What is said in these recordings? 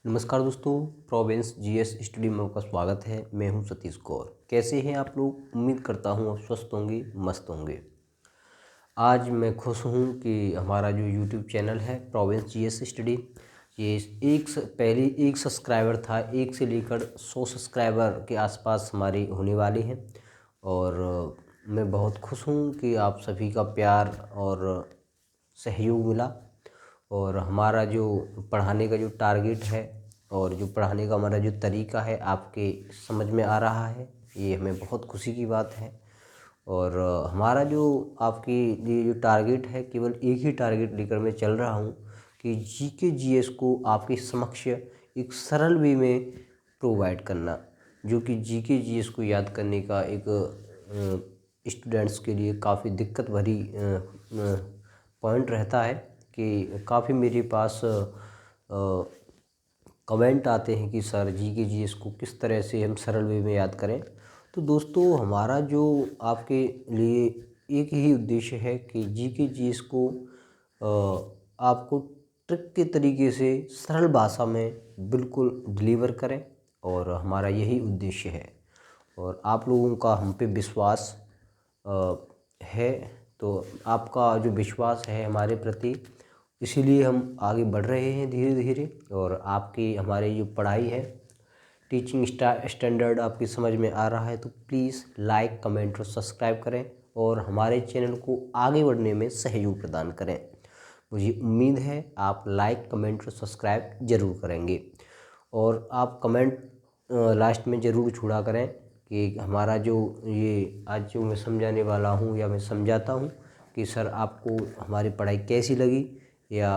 नमस्कार दोस्तों, province GS study में आपका स्वागत है। मैं हूं सतीश गौर। कैसे हैं आप लोग? उम्मीद करता हूं आप स्वस्थ होंगे, मस्त होंगे। आज मैं खुश हूं कि हमारा जो यूट्यूब चैनल है प्रोविंस जीएस स्टडी, ये पहले एक सब्सक्राइबर था, एक से लेकर 100 सब्सक्राइबर के आसपास हमारी होने वाली है। और मैं बहुत खुश हूं कि आप सभी का प्यार और सहयोग मिला। और हमारा जो पढ़ाने का जो टारगेट है और जो पढ़ाने का हमारा जो तरीका है आपके समझ में आ रहा है, ये हमें बहुत खुशी की बात है। और हमारा जो आपके लिए जो टारगेट है, केवल एक ही टारगेट लेकर मैं चल रहा हूँ कि जीके जीएस को आपके समक्ष एक सरल वे में प्रोवाइड करना, जो कि जीके जीएस को याद करने का एक स्टूडेंट्स के लिए काफ़ी दिक्कत भरी पॉइंट रहता है। कि काफ़ी मेरे पास कमेंट आते हैं कि सर जीके जीएस को किस तरह से हम सरल वे में याद करें। तो दोस्तों, हमारा जो आपके लिए एक ही उद्देश्य है कि जीके जीएस को आपको ट्रिक के तरीके से सरल भाषा में बिल्कुल डिलीवर करें, और हमारा यही उद्देश्य है। और आप लोगों का हम पे विश्वास है, तो आपका जो विश्वास है हमारे प्रति, इसीलिए हम आगे बढ़ रहे हैं धीरे धीरे। और आपकी हमारी जो पढ़ाई है, टीचिंग स्टैंडर्ड आपकी समझ में आ रहा है, तो प्लीज़ लाइक, कमेंट और सब्सक्राइब करें और हमारे चैनल को आगे बढ़ने में सहयोग प्रदान करें। मुझे उम्मीद है आप लाइक, कमेंट और सब्सक्राइब ज़रूर करेंगे। और आप कमेंट लास्ट में ज़रूर छोड़ा करें कि हमारा जो ये आज जो मैं समझाने वाला हूँ या मैं समझाता हूँ कि सर आपको हमारी पढ़ाई कैसी लगी, या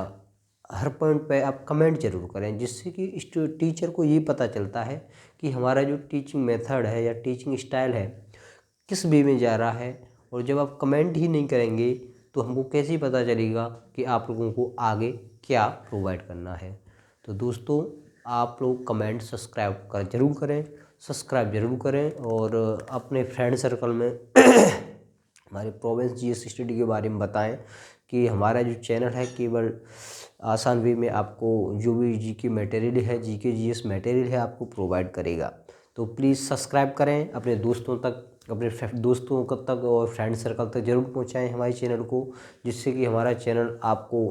हर पॉइंट पे आप कमेंट ज़रूर करें, जिससे कि इस टीचर को ये पता चलता है कि हमारा जो टीचिंग मेथड है या टीचिंग स्टाइल है किस वे में जा रहा है। और जब आप कमेंट ही नहीं करेंगे तो हमको कैसे पता चलेगा कि आप लोगों को आगे क्या प्रोवाइड करना है। तो दोस्तों, आप लोग कमेंट ज़रूर करें, सब्सक्राइब ज़रूर करें, और अपने फ्रेंड सर्कल में हमारे प्रोविंस जीएस स्टडी के बारे में बताएं कि हमारा जो चैनल है केवल आसान वे में आपको जो भी जीके मटेरियल है, जीके जीएस मटेरियल है, आपको प्रोवाइड करेगा। तो प्लीज़ सब्सक्राइब करें, अपने दोस्तों तक, अपने दोस्तों तक और फ्रेंड सर्कल तक ज़रूर पहुंचाएं हमारे चैनल को, जिससे कि हमारा चैनल आपको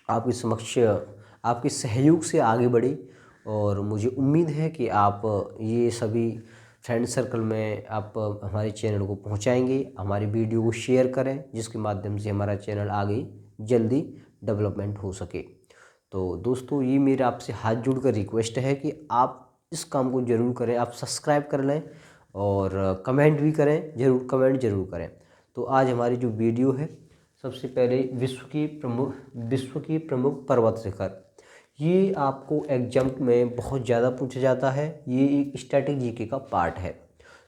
आपके समक्ष आपके सहयोग से आगे बढ़े। और मुझे उम्मीद है कि आप ये सभी फ्रेंड सर्कल में आप हमारे चैनल को पहुंचाएंगे, हमारी वीडियो को शेयर करें, जिसके माध्यम से हमारा चैनल आगे जल्दी डेवलपमेंट हो सके। तो दोस्तों, ये मेरा आपसे हाथ जोड़कर रिक्वेस्ट है कि आप इस काम को ज़रूर करें, आप सब्सक्राइब कर लें और कमेंट भी करें, कमेंट ज़रूर करें। तो आज हमारी जो वीडियो है, सबसे पहले विश्व की प्रमुख पर्वत शिखर, ये आपको एग्जाम में बहुत ज़्यादा पूछा जाता है। ये एक स्टैटिक जीके का पार्ट है।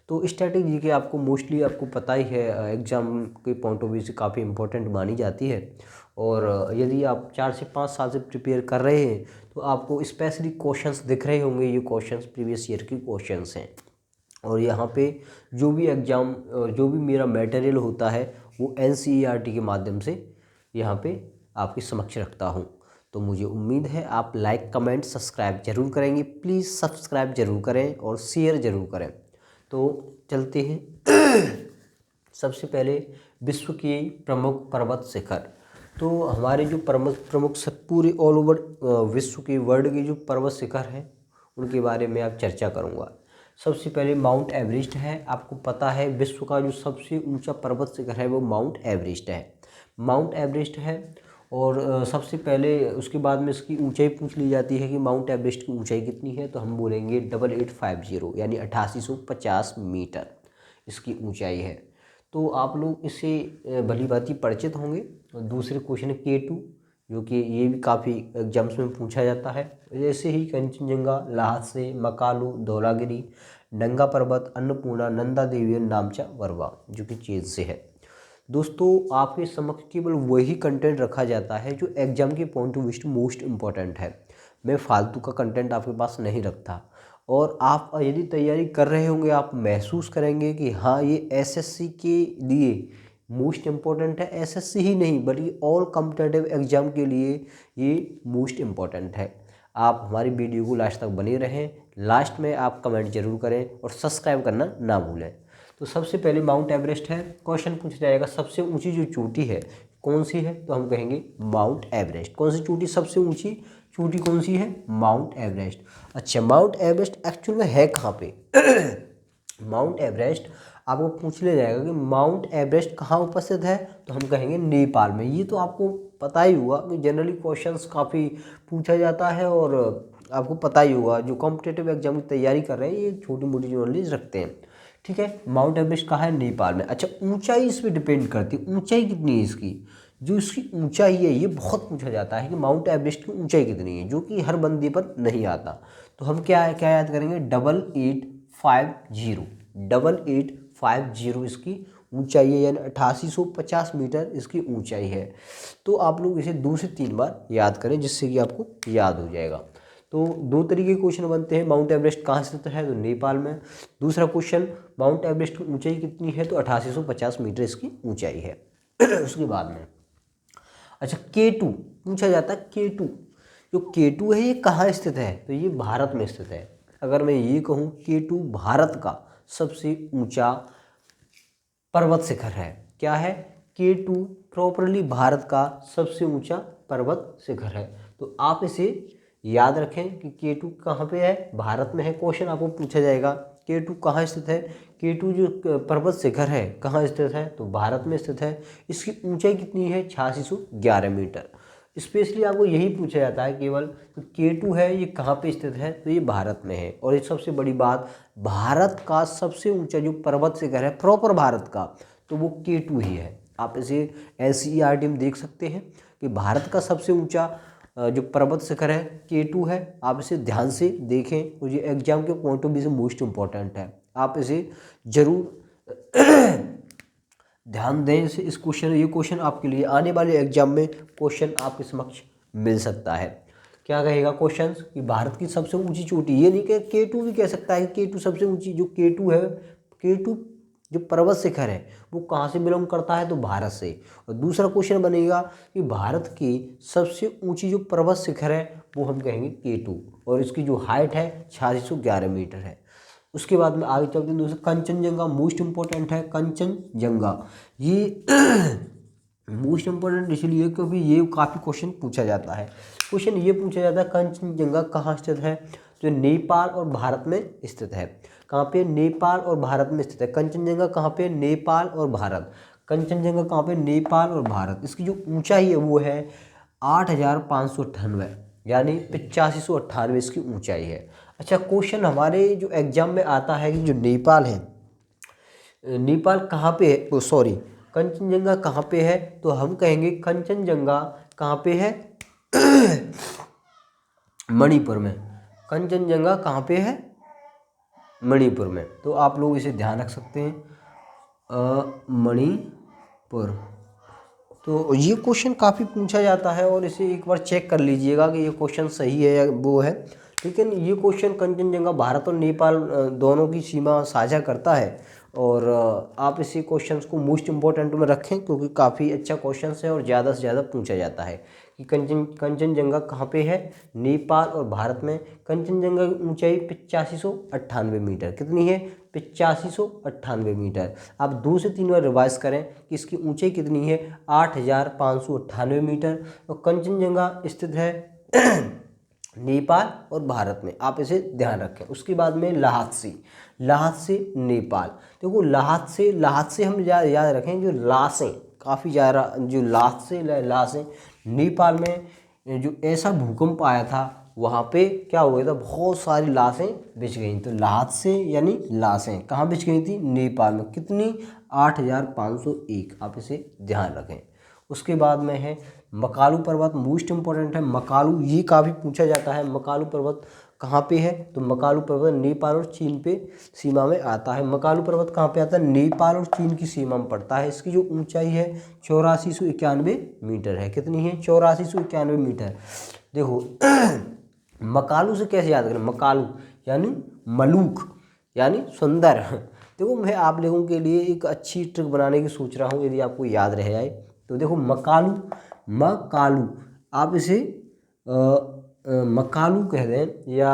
तो स्टैटिक जीके आपको मोस्टली आपको पता ही है, एग्ज़ाम के पॉइंट ऑफ व्यू से काफ़ी इंपॉर्टेंट मानी जाती है। और यदि आप 4 से 5 साल से प्रिपेयर कर रहे हैं तो आपको स्पेशली क्वेश्चंस दिख रहे होंगे। ये क्वेश्चंस प्रीवियस ईयर के क्वेश्चंस हैं। और यहाँ पे जो भी एग्ज़ाम जो भी मेरा मटेरियल होता है वो एनसीईआरटी के माध्यम से यहाँ पे आपके समक्ष रखता हूँ। तो मुझे उम्मीद है आप लाइक, कमेंट, सब्सक्राइब ज़रूर करेंगे। प्लीज़ सब्सक्राइब ज़रूर करें और शेयर ज़रूर करें। तो चलते हैं सबसे पहले विश्व की प्रमुख पर्वत शिखर। तो हमारे जो प्रमुख पूरे ऑल ओवर विश्व के वर्ल्ड के जो पर्वत शिखर हैं उनके बारे में आप चर्चा करूँगा। सबसे पहले माउंट एवरेस्ट है। आपको पता है विश्व का जो सबसे ऊंचा पर्वत शिखर है वो माउंट एवरेस्ट है। माउंट एवरेस्ट है। और सबसे पहले उसके बाद में इसकी ऊंचाई पूछ ली जाती है कि माउंट एवरेस्ट की ऊंचाई कितनी है, तो हम बोलेंगे 8850 यानी 8850 मीटर इसकी ऊंचाई है। तो आप लोग इससे भली भांति परिचित होंगे। और दूसरे क्वेश्चन है K2, जो कि ये भी काफ़ी एग्जाम्स में पूछा जाता है। जैसे ही कंचनजंगा, ल्हासे, मकालू, धौलागिरी, नंगा पर्वत, अन्नपूर्णा, नंदा देवी और नामचा वरवा, जो कि चीज़ से है। दोस्तों, आपके समक्ष केवल वही कंटेंट रखा जाता है जो एग्जाम के पॉइंट ऑफ व्यू से मोस्ट इम्पॉर्टेंट है। मैं फालतू का कंटेंट आपके पास नहीं रखता। और आप यदि तैयारी कर रहे होंगे, आप महसूस करेंगे कि हाँ, ये एसएससी के लिए मोस्ट इम्पॉर्टेंट है। एसएससी ही नहीं बल्कि ऑल कॉम्पिटिटिव एग्जाम के लिए ये मोस्ट इम्पॉर्टेंट है। आप हमारी वीडियो को लास्ट तक बने रहें। लास्ट में आप कमेंट जरूर करें और सब्सक्राइब करना ना भूलें। तो सबसे पहले माउंट एवरेस्ट है। क्वेश्चन पूछा जाएगा सबसे ऊंची जो चोटी है कौन सी है, तो हम कहेंगे माउंट एवरेस्ट। कौन सी चोटी सबसे ऊंची चोटी कौन सी है, माउंट एवरेस्ट। अच्छा, माउंट एवरेस्ट एक्चुअल में है कहाँ पे? माउंट एवरेस्ट आपको पूछ लिया जाएगा कि माउंट एवरेस्ट कहाँ उपस्थित है, तो हम कहेंगे नेपाल में। ये तो आपको पता ही होगा कि जनरली क्वेश्चंस काफ़ी पूछा जाता है और आपको पता ही होगा, जो कॉम्पिटेटिव एग्जाम की तैयारी कर रहे हैं ये छोटी मोटी नॉलेज रखते हैं। ठीक है, माउंट एवरेस्ट कहाँ है, नेपाल में। अच्छा, ऊंचाई इस पर डिपेंड करती है, ऊंचाई कितनी है इसकी। जो इसकी ऊंचाई है ये बहुत पूछा जाता है कि माउंट एवरेस्ट की ऊंचाई कितनी है, जो कि हर बंदे पर नहीं आता। तो हम क्या क्या याद करेंगे, 8850, 8850 इसकी ऊंचाई है, यानी 8850 मीटर इसकी ऊंचाई है। तो आप लोग इसे 2 से 3 बार याद करें जिससे कि आपको याद हो जाएगा। तो 2 तरीके के क्वेश्चन बनते हैं। माउंट एवरेस्ट कहाँ स्थित है, तो नेपाल में। दूसरा क्वेश्चन, माउंट एवरेस्ट की ऊंचाई कितनी है, तो 8850 मीटर इसकी ऊंचाई है। उसके बाद में अच्छा, K2 पूछा जाता है। K2, जो K2 है ये कहाँ स्थित है, तो ये भारत में स्थित है। अगर मैं ये कहूँ K2 भारत का सबसे ऊंचा पर्वत शिखर है। क्या है, K2 प्रॉपरली भारत का सबसे ऊंचा पर्वत शिखर है। तो आप इसे याद रखें कि K2 कहाँ पे है, भारत में है। क्वेश्चन आपको पूछा जाएगा K2 कहाँ स्थित है। K2 जो पर्वत शिखर है कहाँ स्थित है, तो भारत में स्थित है। इसकी ऊंचाई कितनी है, 8611 मीटर। स्पेशली आपको यही पूछा जाता है केवल, तो K2 है ये कहाँ पे स्थित है, तो ये भारत में है। और ये सबसे बड़ी बात, भारत का सबसे ऊंचा जो पर्वत शिखर है प्रॉपर भारत का, तो वो K2 ही है। आप इसे NCERT में देख सकते हैं कि भारत का सबसे ऊंचा जो पर्वत शिखर है K2 है। आप इसे ध्यान से देखें और ये एग्जाम के पॉइंट ऑफ व्यू से मोस्ट इम्पॉर्टेंट है। आप इसे जरूर ध्यान दें। इस क्वेश्चन, ये क्वेश्चन आपके लिए आने वाले एग्जाम में क्वेश्चन आपके समक्ष मिल सकता है। क्या कहेगा क्वेश्चन कि भारत की सबसे ऊंची चोटी, ये नहीं कि K2 भी कह सकता है कि K2 सबसे ऊंची, जो K2 है, K2 जो पर्वत शिखर है वो कहाँ से बिलोंग करता है, तो भारत से। और दूसरा क्वेश्चन बनेगा कि भारत की सबसे ऊंची जो पर्वत शिखर है वो हम कहेंगे K2, और इसकी जो हाइट है 8611 मीटर है। उसके बाद में आगे चलते हैं दोस्तों, कंचनजंगा मोस्ट इंपॉर्टेंट है। कंचनजंगा ये मोस्ट इंपॉर्टेंट इसलिए क्योंकि ये काफ़ी क्वेश्चन पूछा जाता है। क्वेश्चन ये पूछा जाता है कंचनजंगा कहाँ स्थित है, तो नेपाल और भारत में स्थित है। कहाँ पे, नेपाल और भारत में स्थित है। कंचनजंगा कहाँ पे, नेपाल और भारत। कंचनजंगा कहाँ पे, नेपाल और भारत। इसकी जो ऊंचाई है वो है 8598, यानी 8598 इसकी ऊंचाई है। अच्छा, क्वेश्चन हमारे जो एग्जाम में आता है कि जो नेपाल है, नेपाल कहाँ पे है, सॉरी कंचनजंगा कहाँ पे है, तो हम कहेंगे कंचनजंगा कहाँ पे है, मणिपुर में। कंचनजंगा कहाँ पे है, मणिपुर में। तो आप लोग इसे ध्यान रख सकते हैं, मणिपुर। तो ये क्वेश्चन काफ़ी पूछा जाता है और इसे एक बार चेक कर लीजिएगा कि ये क्वेश्चन सही है या वो है। लेकिन ये क्वेश्चन कंचनजंगा भारत और नेपाल दोनों की सीमा साझा करता है, और आप इसी क्वेश्चंस को मोस्ट इम्पोर्टेंट में रखें क्योंकि काफ़ी अच्छा क्वेश्चन है और ज़्यादा से ज़्यादा पूछा जाता है कि कंचनजंगा कहाँ पे है, नेपाल और भारत में। कंचनजंगा की ऊंचाई 8598 मीटर, कितनी है, 8598 मीटर। आप 2 से 3 बार रिवाइज करें कि इसकी ऊंचाई कितनी है, 8598 मीटर। और कंचनजंगा स्थित है नेपाल और भारत में, आप इसे ध्यान रखें। उसके बाद में लाहत्सी, लाहत्सी नेपाल। देखो लाहत्सी हम याद रखें, जो लाशें काफ़ी ज़्यादा, जो लाशें नेपाल में जो ऐसा भूकंप आया था वहाँ पे क्या हो गया था, बहुत सारी लाशें बिछ गई। तो लाहत्सी यानी लाशें कहाँ बिछ गई थी, नेपाल में। कितनी, 8501, आप इसे ध्यान रखें। उसके बाद में है मकालू पर्वत, मोस्ट इंपॉर्टेंट है। मकालू ये काफ़ी पूछा जाता है, मकालू पर्वत कहाँ पे है, तो मकालू पर्वत नेपाल और चीन पे सीमा में आता है। मकालू पर्वत कहाँ पे आता है, नेपाल और चीन की सीमा में पड़ता है। इसकी जो ऊंचाई है 8491 मीटर है। कितनी है, 8491 मीटर। देखो मकालू से कैसे याद करें, मकालू यानी मलूक यानी सुंदर। देखो मैं आप लोगों के लिए एक अच्छी ट्रिक बनाने की सोच रहा हूँ, यदि आपको याद रह जाए तो। देखो मकालू, मकालू आप इसे मकालू कह दें या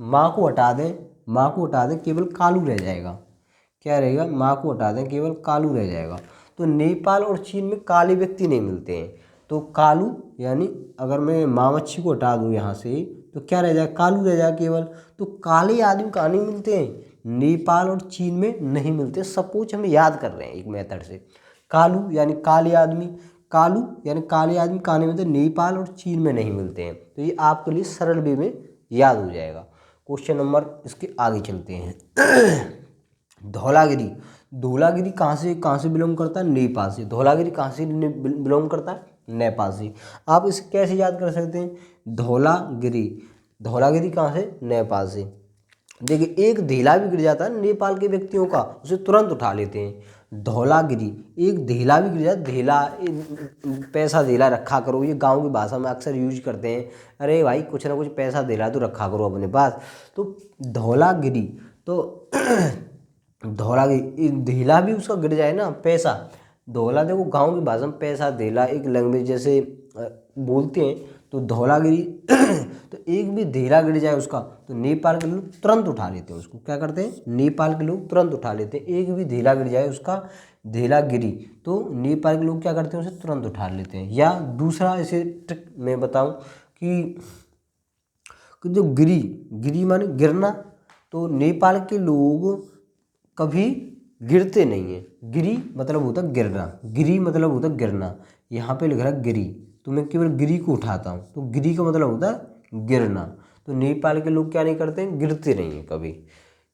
माँ को हटा दें, माँ को हटा दें, केवल कालू रह जाएगा। क्या रहेगा? माँ को हटा दें, केवल कालू रह जाएगा। तो नेपाल और चीन में काले व्यक्ति नहीं मिलते हैं, तो कालू यानी अगर मैं माँ मच्छी को हटा दूँ यहाँ से तो क्या रह जाएगा? कालू रह जाएगा केवल। तो काले आदमी कहाँ नहीं मिलते हैं? नेपाल और चीन में नहीं मिलते। सपोज हम याद कर रहे हैं एक मेथड से, कालू यानी काले आदमी, कालू यानी काले आदमी कहाँ नहीं मिलते? नेपाल और चीन में नहीं मिलते हैं। तो ये आपके लिए सरल वे में याद हो जाएगा। क्वेश्चन नंबर इसके आगे चलते हैं। धौलागिरी, धौलागिरी कहाँ से बिलोंग करता है? नेपाल से। धौलागिरी कहाँ से बिलोंग करता है? नेपाल से। आप इसे कैसे याद कर सकते हैं? धौलागिरी, धौलागिरी कहाँ से? नेपाल से। देखिए एक धेला भी गिर जाता है नेपाल के व्यक्तियों का, उसे तुरंत उठा लेते हैं। धौलागिरी, एक धेला भी गिर जाता, धेला पैसा धेला रखा करो, ये गांव की भाषा में अक्सर यूज करते हैं। अरे भाई कुछ ना कुछ पैसा धेला तो रखा करो अपने पास। तो धौलागिरी, तो धौलागिरी धेला भी उसका गिर जाए ना, पैसा धौला, देखो गांव की भाषा में पैसा धेला एक लैंग्वेज जैसे बोलते हैं। तो धौलागिरी तो एक भी धेला गिर जाए उसका तो नेपाल के लोग तुरंत उठा लेते हैं उसको। क्या करते हैं? नेपाल के लोग तुरंत उठा लेते हैं। एक भी धेला गिर जाए उसका, धेलागिरी, तो नेपाल के लोग क्या करते हैं? उसे तुरंत उठा लेते हैं। या दूसरा ऐसे ट्रिक मैं बताऊं कि जो गिरी, गिरी माने गिरना, तो नेपाल के लोग कभी गिरते नहीं है। गिरी मतलब होता है गिरना, गिरी मतलब होता है गिरना। यहाँ पे लिख रहा है गिरी, तो मैं केवल गिरी को उठाता हूँ, तो गिरी का मतलब होता है गिरना। तो नेपाल के लोग क्या नहीं करते हैं? गिरते नहीं हैं, कभी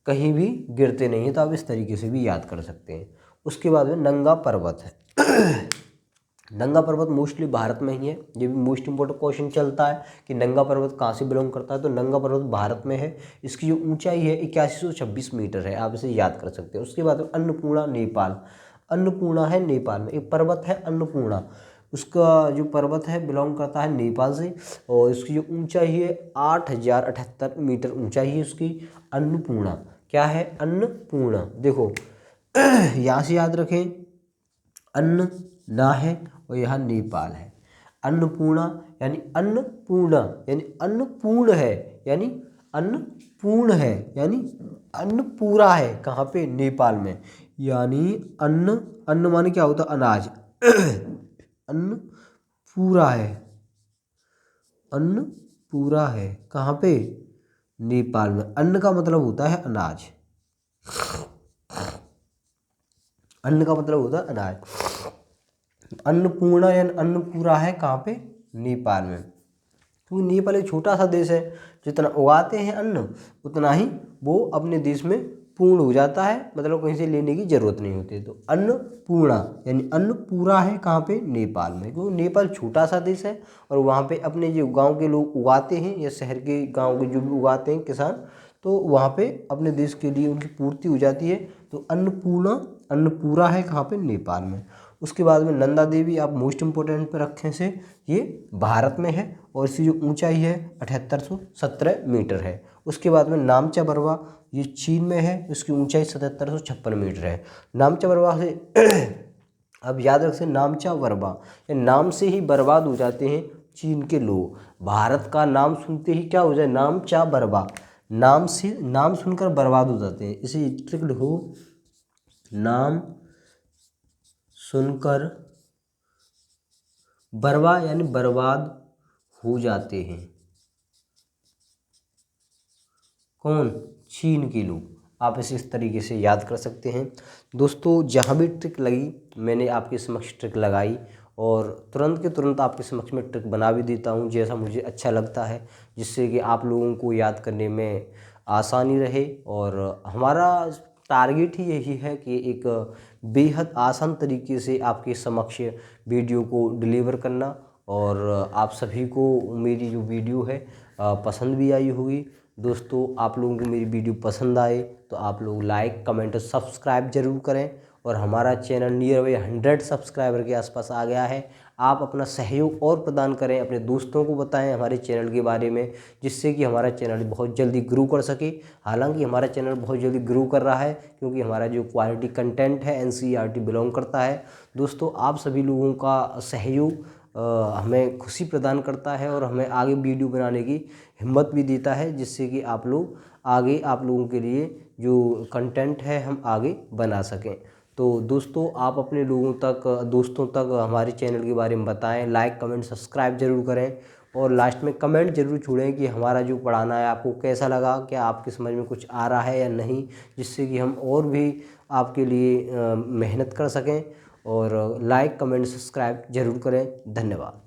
कहीं भी गिरते नहीं हैं। तो आप इस तरीके से भी याद कर सकते हैं। उसके बाद में नंगा पर्वत है। नंगा पर्वत मोस्टली भारत में ही है। ये भी मोस्ट इंपॉर्टेंट क्वेश्चन चलता है कि नंगा पर्वत कहाँ से बिलोंग करता है। तो नंगा पर्वत भारत में है। इसकी जो ऊंचाई है 8126 मीटर है। आप इसे याद कर सकते हैं। उसके बाद अन्नपूर्णा, नेपाल। अन्नपूर्णा है नेपाल में, एक पर्वत है अन्नपूर्णा, उसका जो पर्वत है बिलोंग करता है नेपाल से। और इसकी जो ऊंचाई है 8078 मीटर ऊंचाई है उसकी। अन्नपूर्णा क्या है? अन्नपूर्णा। देखो यहाँ से याद रखें, अन्न ना है और यहाँ नेपाल है। अन्नपूर्णा यानी अन्नपूर्णा यानी अन्नपूर्ण है, यानी अन्नपूर्ण है, यानी अन्न पूरा है। कहाँ पे? नेपाल में। यानी अन्न, अन्न माने क्या होता है? अनाज। अन्न पूरा है, अन्न पूरा है कहाँ पे? नेपाल में। अन्न का मतलब होता है अनाज, अन्न का मतलब होता है अनाज। अन्नपूर्णा यानी अन्न पूरा है कहाँ पे? नेपाल में। क्योंकि नेपाल एक छोटा सा देश है, जितना उगाते हैं अन्न उतना ही वो अपने देश में पूर्ण हो जाता है, मतलब कहीं से लेने की जरूरत नहीं होती। तो अन्नपूर्णा यानी अन्न पूरा है कहाँ पे? नेपाल में। क्योंकि नेपाल छोटा सा देश है और वहाँ पे अपने जो गांव के लोग उगाते हैं या शहर के गांव के जो भी उगाते हैं किसान, तो वहाँ पे अपने देश के लिए उनकी पूर्ति हो जाती है। तो अन्नपूर्णा, अन्न पूरा है कहाँ पे? नेपाल में। उसके बाद में नंदा देवी, आप मोस्ट इम्पोर्टेंट पे रखें से, ये भारत में है और इसकी जो ऊंचाई है 7817 मीटर है। उसके बाद में नामचा बरवा, ये चीन में है, इसकी ऊंचाई 7756 मीटर है। नामचा बरवा से अब याद रखें, नामचा बरवा, ये नाम से ही बर्बाद हो जाते हैं चीन के लोग। भारत का नाम सुनते ही क्या हो जाए? नामचा बरवा, नाम से, नाम सुनकर बर्बाद हो जाते हैं। इसे ट्रिक लिखो, नाम सुनकर बर्बाद यानी बर्बाद हो जाते हैं। कौन? चीन के लोग। आप इसे इस तरीके से याद कर सकते हैं। दोस्तों जहाँ भी ट्रिक लगी मैंने आपके समक्ष ट्रिक लगाई और तुरंत के तुरंत आपके समक्ष में ट्रिक बना भी देता हूँ जैसा मुझे अच्छा लगता है, जिससे कि आप लोगों को याद करने में आसानी रहे। और हमारा टारगेट ही यही है कि एक बेहद आसान तरीके से आपके समक्ष वीडियो को डिलीवर करना। और आप सभी को मेरी जो वीडियो है पसंद भी आई होगी। दोस्तों आप लोगों को मेरी वीडियो पसंद आए तो आप लोग लाइक, कमेंट और सब्सक्राइब जरूर करें। और हमारा चैनल नियर बाई 100 सब्सक्राइबर के आसपास आ गया है। आप अपना सहयोग और प्रदान करें, अपने दोस्तों को बताएं हमारे चैनल के बारे में, जिससे कि हमारा चैनल बहुत जल्दी ग्रो कर सके। हालांकि हमारा चैनल बहुत जल्दी ग्रो कर रहा है क्योंकि हमारा जो क्वालिटी कंटेंट है NCERT बिलोंग करता है। दोस्तों आप सभी लोगों का सहयोग हमें खुशी प्रदान करता है और हमें आगे वीडियो बनाने की हिम्मत भी देता है, जिससे कि आप लोग आगे आप लोगों के लिए जो कंटेंट है हम आगे बना सकें। तो दोस्तों आप अपने लोगों तक, दोस्तों तक हमारे चैनल के बारे में बताएं, लाइक कमेंट सब्सक्राइब जरूर करें और लास्ट में कमेंट जरूर छोड़ें कि हमारा जो पढ़ाना है आपको कैसा लगा, क्या आपके समझ में कुछ आ रहा है या नहीं, जिससे कि हम और भी आपके लिए मेहनत कर सकें। और लाइक कमेंट सब्सक्राइब जरूर करें। धन्यवाद।